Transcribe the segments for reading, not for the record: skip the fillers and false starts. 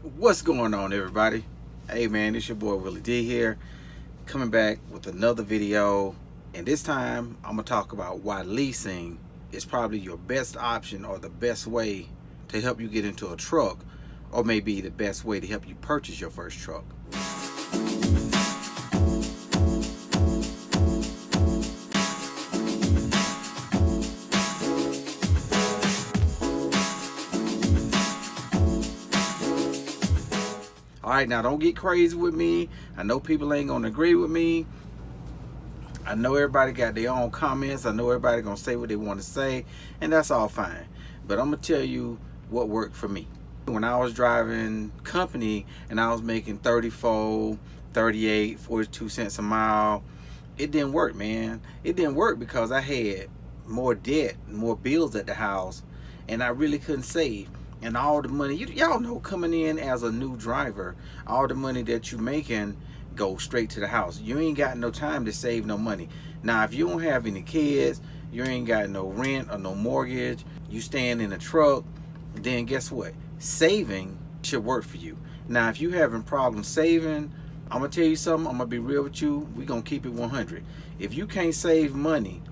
What's going on, everybody? Hey man, it's your boy Willie D here, coming back with another video. And this time I'm gonna talk about why leasing is probably your best option or the best way to help you get into a truck, or maybe the best way to help you purchase your first truck. All right, now don't get crazy with me. I know people ain't gonna agree with me. I know everybody got their own comments. I know everybody gonna say what they want to say, and that's all fine. But I'm gonna tell you what worked for me. When I was driving company and I was making 34, 38, 42 cents a mile, it didn't work, man. It didn't work because I had more debt, more bills at the house, and I really couldn't save. And all the money, y'all know, coming in as a new driver, all the money that you making go straight to the house. You ain't got no time to save no money. Now, if you don't have any kids, you ain't got no rent or no mortgage, you staying in a truck, then guess what? Saving should work for you. Now, if you having problems saving, I'm gonna tell you something. I'm gonna be real with you. We gonna keep it 100. If you can't save money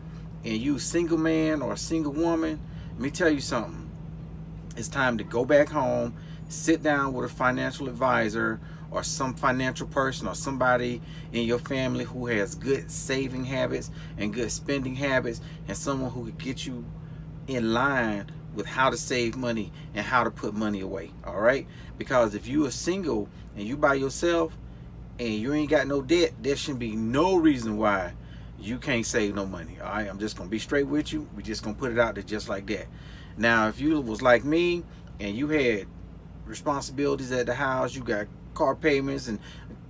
and you single man or a single woman, let me tell you something. It's time to go back home, sit down with a financial advisor or some financial person or somebody in your family who has good saving habits and good spending habits, and someone who could get you in line with how to save money and how to put money away. All right, because if you are single and you by yourself and you ain't got no debt, there should be no reason why you can't save no money. All right, I'm just gonna be straight with you. We just gonna put it out there just like that. Now, if you was like me and you had responsibilities at the house, you got car payments and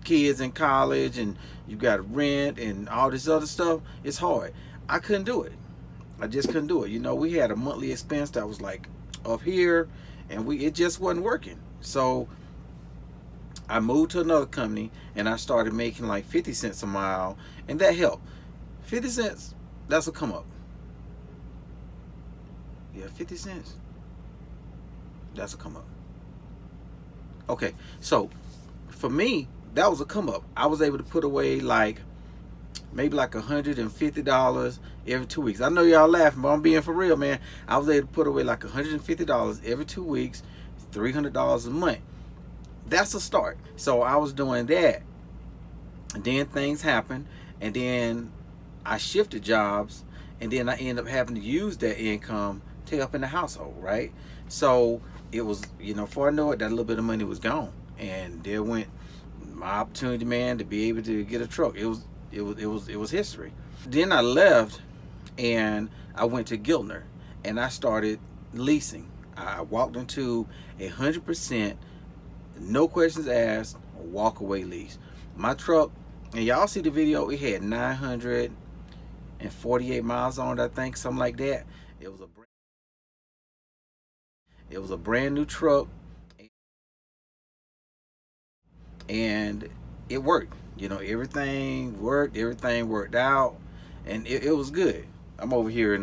kids in college and you got rent and all this other stuff, it's hard. I couldn't do it. I just couldn't do it. You know, we had a monthly expense that was like up here, and it just wasn't working. So I moved to another company and I started making like 50 cents a mile, and that helped. 50 cents, that's a come up. Yeah, 50 cents. That's a come up. Okay, so for me, that was a come up. I was able to put away like maybe like $150 every 2 weeks. I know y'all laughing, but I'm being for real, man. I was able to put away like $150 every 2 weeks, $300 a month. That's a start. So I was doing that, and then things happened, and then I shifted jobs, and then I ended up having to use that income to help in the household, right? So it was, before I know it, that little bit of money was gone, and there went my opportunity, man, to be able to get a truck. It was history. Then I left, and I went to Giltner, and I started leasing. I walked into 100%, no questions asked, walk away lease. My truck, and y'all see the video, it had 948 miles on it, I think, something like that. It was a brand new truck, and it worked. Everything worked, everything worked out, and it was good. I'm over here in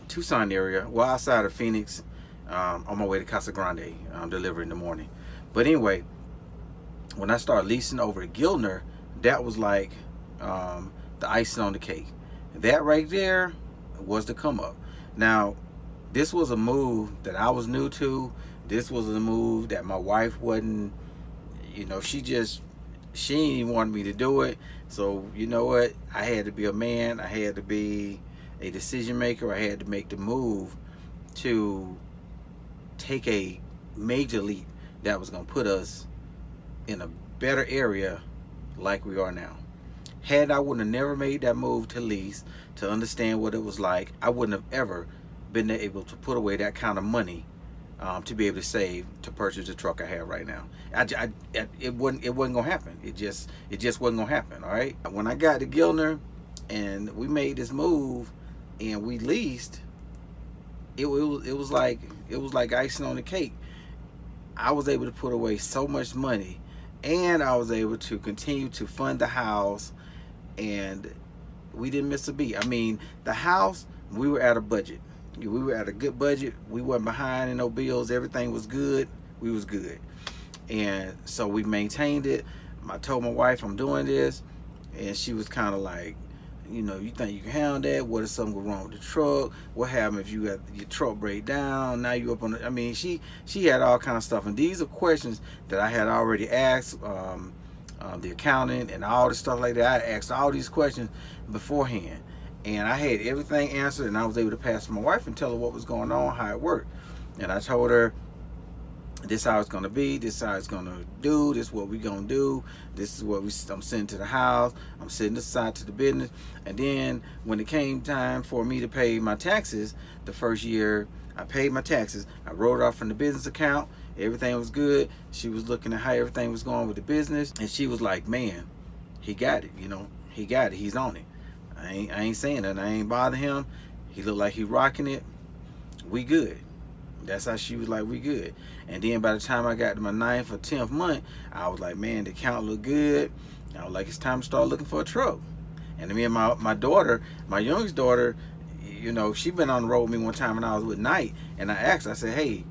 Tucson area, well, outside of Phoenix, on my way to Casa Grande. I'm delivering in the morning. But anyway, when I started leasing over at Giltner, that was like the icing on the cake. That right there was the come up. Now, this was a move that I was new to. This was a move that my wife wasn't, she didn't even want me to do it. So, you know what? I had to be a man. I had to be a decision maker. I had to make the move to take a major leap that was going to put us in a better area like we are now. Had I wouldn't have never made that move to lease, to understand what it was like, I wouldn't have ever been able to put away that kind of money to be able to save to purchase the truck I have right now. It wasn't gonna happen. It just wasn't gonna happen. All right. When I got to Giltner and we made this move and we leased, it was like icing on the cake. I was able to put away so much money, and I was able to continue to fund the house, and we didn't miss a beat. I mean, the house, we were at a budget. We were at a good budget. We weren't behind in no bills. Everything was good. We was good. And so we maintained it. I told my wife I'm doing this, and she was kind of like, you know, you think you can handle that? What if something go wrong with the truck? What happens if you got your truck break down? Now you up on the, I mean, she had all kind of stuff, and these are questions that I had already asked the accountant and all this stuff like that. I asked all these questions beforehand, and I had everything answered, and I was able to pass to my wife and tell her what was going on, how it worked. And I told her, this is how it's gonna be, this is how it's gonna do, this is what we gonna do, this is what I'm sending to the house, I'm sending this side to the business. And then when it came time for me to pay my taxes, the first year I paid my taxes, I wrote it off from the business account, everything was good. She was looking at how everything was going with the business, and she was like, man, he got it, you know, he got it, he's on it. I ain't saying that, I ain't bothering him, he looked like he rocking it, we good. That's how she was like, we good. And then by the time I got to my 9th or 10th month, I was like, man, the account looked good. I was like, it's time to start looking for a truck. And me and my daughter, my youngest daughter, you know, she been on the road with me one time when I was with Night, and I asked her, I said, hey,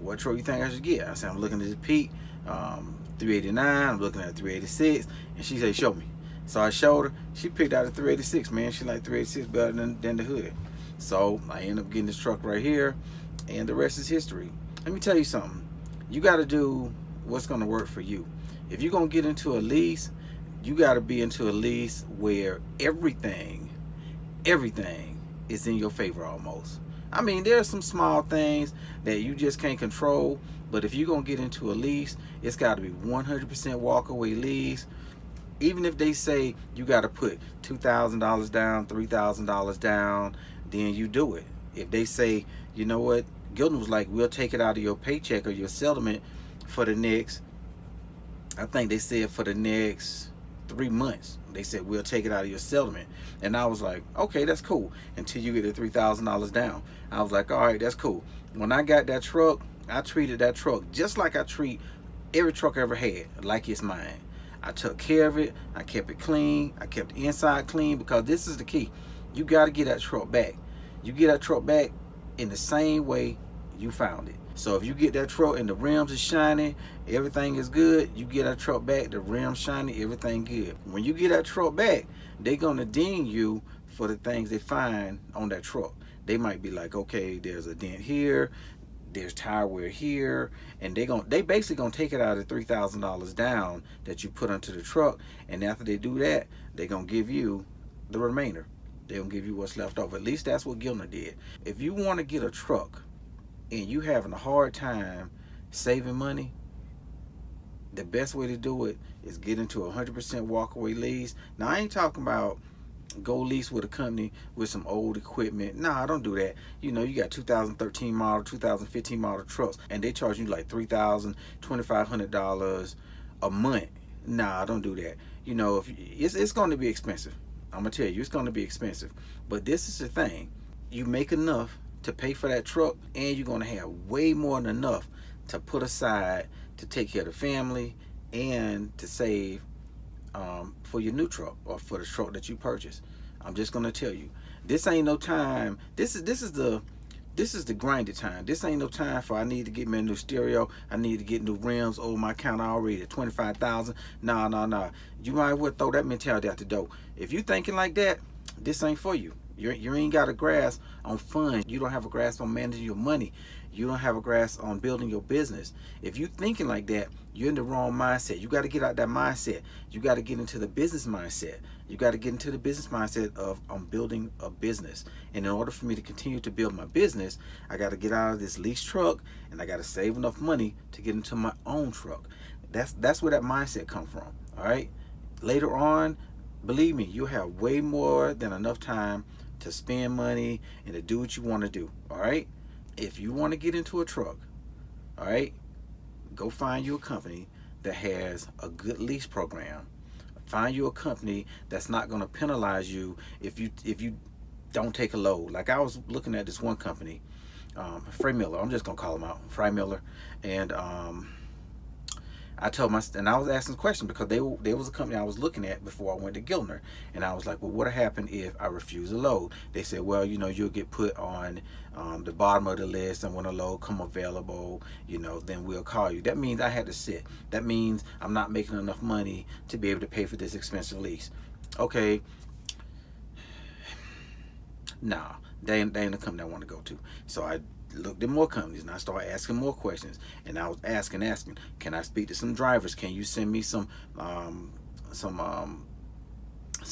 what truck you think I should get? I said, I'm looking at this Peak 389, I'm looking at a 386, and she said, show me. So I showed her. She picked out a 386, man. She liked 386 better than the hood. So I ended up getting this truck right here, and the rest is history. Let me tell you something. You got to do what's going to work for you. If you're going to get into a lease, you got to be into a lease where everything is in your favor almost. I mean, there's some small things that you just can't control, but if you're going to get into a lease, it's got to be 100% walk away lease. Even if they say you got to put $2,000 down, $3,000 down, then you do it. If they say, you know what, Gilton was like, we'll take it out of your paycheck or your settlement for the next, I think they said for the next 3 months. They said, we'll take it out of your settlement. And I was like, okay, that's cool, until you get the $3,000 down. I was like, all right, that's cool. When I got that truck, I treated that truck just like I treat every truck I ever had, like it's mine. I took care of it. I kept it clean. I kept the inside clean, because this is the key. You got to get that truck back. You get that truck back in the same way you found it. So if you get that truck and the rims is shiny, everything is good, you get that truck back, the rims shiny, everything good. When you get that truck back, they're gonna ding you for the things they find on that truck. They might be like, okay, there's a dent here, there's tire wear here, and they basically gonna take it out of $3,000 down that you put onto the truck. And after they do that, they're gonna give you the remainder. They're gonna give you what's left over. At least that's what Gilner did. If you want to get a truck and you having a hard time saving money, the best way to do it is get into a 100% walkaway lease. Now, I ain't talking about go lease with a company with some old equipment. Nah, don't do that. You know, you got 2013 model, 2015 model trucks, and they charge you like $3,000, $2,500 a month. Nah, don't do that. You know, if it's going to be expensive. I'm gonna tell you, it's going to be expensive. But this is the thing: you make enough to pay for that truck, and you're going to have way more than enough to put aside to take care of the family and to save for your new truck or for the truck that you purchased. I'm just going to tell you, this ain't no time. This is the grinded time. This ain't no time for I need to get me a new stereo, I need to get new rims. Oh, my account already at $25,000. Nah. You might as well throw that mentality out the door. If you thinking like that, this ain't for you. You ain't got a grasp on funds. You don't have a grasp on managing your money. You don't have a grasp on building your business. If you thinking like that, you're in the wrong mindset. You got to get out that mindset. You got to get into the business mindset. You got to get into the business mindset of I'm building a business. And in order for me to continue to build my business, I got to get out of this lease truck, and I got to save enough money to get into my own truck. That's where that mindset come from. All right. Later on, believe me, you'll have way more than enough time to spend money and to do what you want to do. All right. If you want to get into a truck, all right, go find you a company that has a good lease program. Find you a company that's not going to penalize you if you don't take a load. Like I was looking at this one company, Frey Miller. I'm just gonna call him out, Frey Miller, and I I told my, and I was asking questions because they was a company I was looking at before I went to Gilner, and I was like, well, what happened if I refuse a load? They said, well, you know, you'll get put on the bottom of the list, and when a load come available, you know, then we'll call you. That means I had to sit. That means I'm not making enough money to be able to pay for this expensive lease. Okay, nah, they ain't the company I want to go to. So I looked at more companies and I started asking more questions, and I was asking, can I speak to some drivers? Can you send me some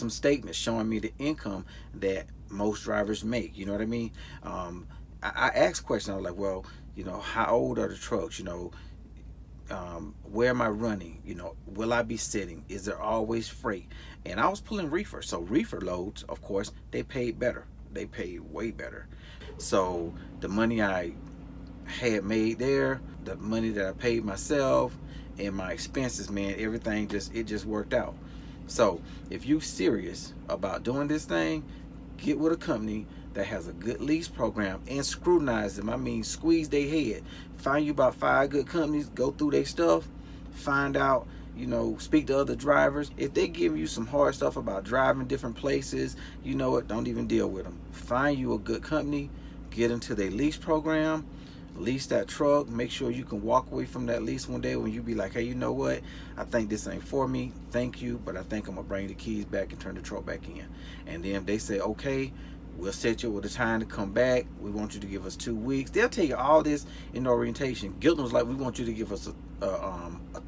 statements showing me the income that most drivers make? You know what I mean? I asked questions. I was like, well, you know, how old are the trucks? You know, where am I running? You know, will I be sitting? Is there always freight? And I was pulling reefer. So reefer loads, of course, they paid better. They paid way better. So the money I had made there, the money that I paid myself, and my expenses, man, everything just worked out. So if you serious about doing this thing, get with a company that has a good lease program and scrutinize them. I mean, squeeze their head. Find you about 5 good companies, go through their stuff, find out, you know, speak to other drivers. If they give you some hard stuff about driving different places, you know what, don't even deal with them. Find you a good company, get into their lease program, lease that truck, make sure you can walk away from that lease one day when you be like, hey, you know what, I think this ain't for me, thank you, but I think I'm gonna bring the keys back and turn the truck back in. And then if they say, okay, we'll set you with a time to come back, we want you to give us 2 weeks, they'll tell you all this in orientation. Gilton was like, we want you to give us a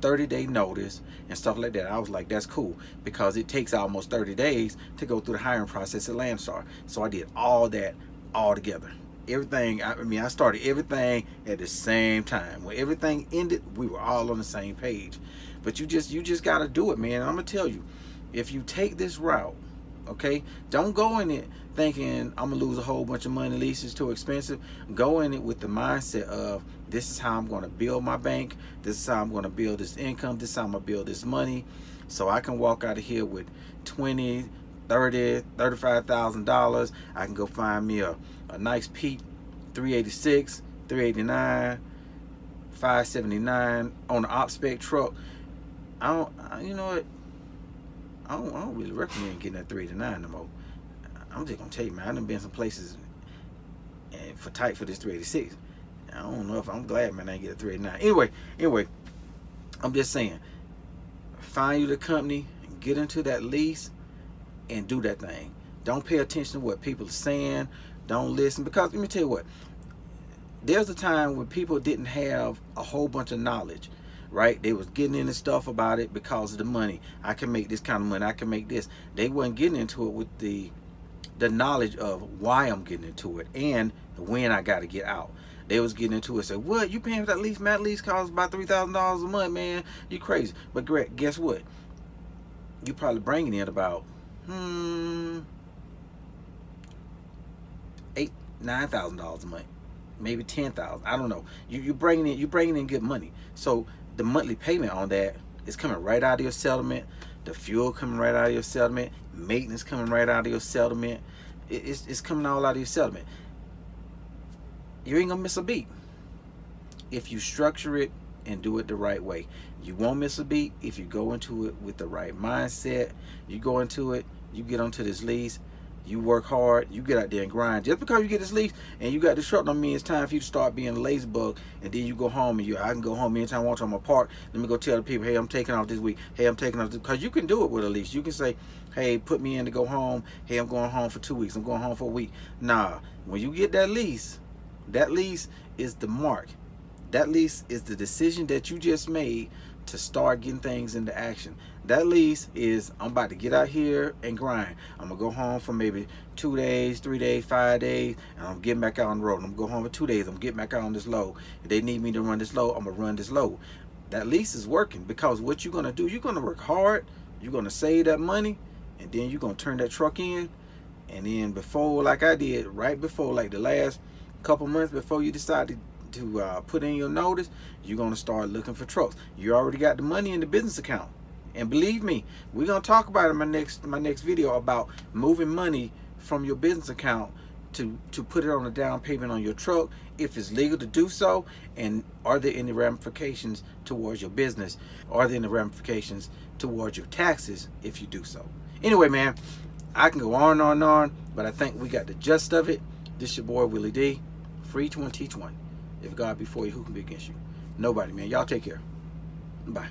30-day notice and stuff like that. I was like, that's cool, because it takes almost 30 days to go through the hiring process at Landstar. So I did all that all together. Everything, I mean, I started everything at the same time. When everything ended, we were all on the same page. But you just got to do it, man. I'm going to tell you, if you take this route, okay, don't go in it thinking I'm going to lose a whole bunch of money, leases too expensive. Go in it with the mindset of, this is how I'm going to build my bank. This is how I'm going to build this income. This is how I'm going to build this money. So I can walk out of here with $20,000, $30,000, $35,000. I can go find me a nice Peak 386, 389, 579 on an op spec truck. You know what? I don't really recommend getting that 389 no more. I'm just gonna tell you, man, I done been some places and for this 386. I don't know if I'm glad, man, I ain't get a 389. Anyway, I'm just saying, find you the company, get into that lease, and do that thing. Don't pay attention to what people are saying. Don't listen, because let me tell you what, there's a time when people didn't have a whole bunch of knowledge, right? They was getting into stuff about it because of the money. I can make this kind of money, I can make this. They wasn't getting into it with the knowledge of why I'm getting into it and when I got to get out. They was getting into it, say, what, you paying for that lease? Man, that lease costs about $3,000 a month, man, you crazy. But guess what, you probably bringing in about $9,000 a month, maybe $10,000. I don't know. You bringing in good money. So the monthly payment on that is coming right out of your settlement. The fuel coming right out of your settlement. Maintenance coming right out of your settlement. It's coming all out of your settlement. You ain't gonna miss a beat if you structure it and do it the right way. You won't miss a beat if you go into it with the right mindset. You go into it, you get onto this lease, you work hard, you get out there and grind. Just because you get this lease and you got this truck don't mean it's time for you to start being a lazy bug, and then you go home and I can go home anytime I want to. I'm gonna park. Let me go tell the people, hey, I'm taking off this week. Hey, I'm taking off this, because you can do it with a lease. You can say, hey, put me in to go home. Hey, I'm going home for 2 weeks. I'm going home for a week. Nah, when you get that lease is the mark. That lease is the decision that you just made to start getting things into action. That lease is, I'm about to get out here and grind. I'm gonna go home for maybe 2 days, 3 days, 5 days, and I'm getting back out on the road. I'm gonna go home for 2 days. I'm getting back out on this load. If they need me to run this load, I'm gonna run this load. That lease is working, because what you're gonna do, you're gonna work hard, you're gonna save that money, and then you're gonna turn that truck in. And then before, like I did, right before, like the last couple months before you decided to put in your notice, you're gonna start looking for trucks. You already got the money in the business account, and believe me, we're gonna talk about in my next video about moving money from your business account to put it on a down payment on your truck, if it's legal to do so, and are there any ramifications towards your business? Are there any ramifications towards your taxes if you do so? Anyway, man, I can go on and on and on, but I think we got the gist of it. This your boy Willie D. Free 2020. If God be for you, who can be against you? Nobody, man. Y'all take care. Bye.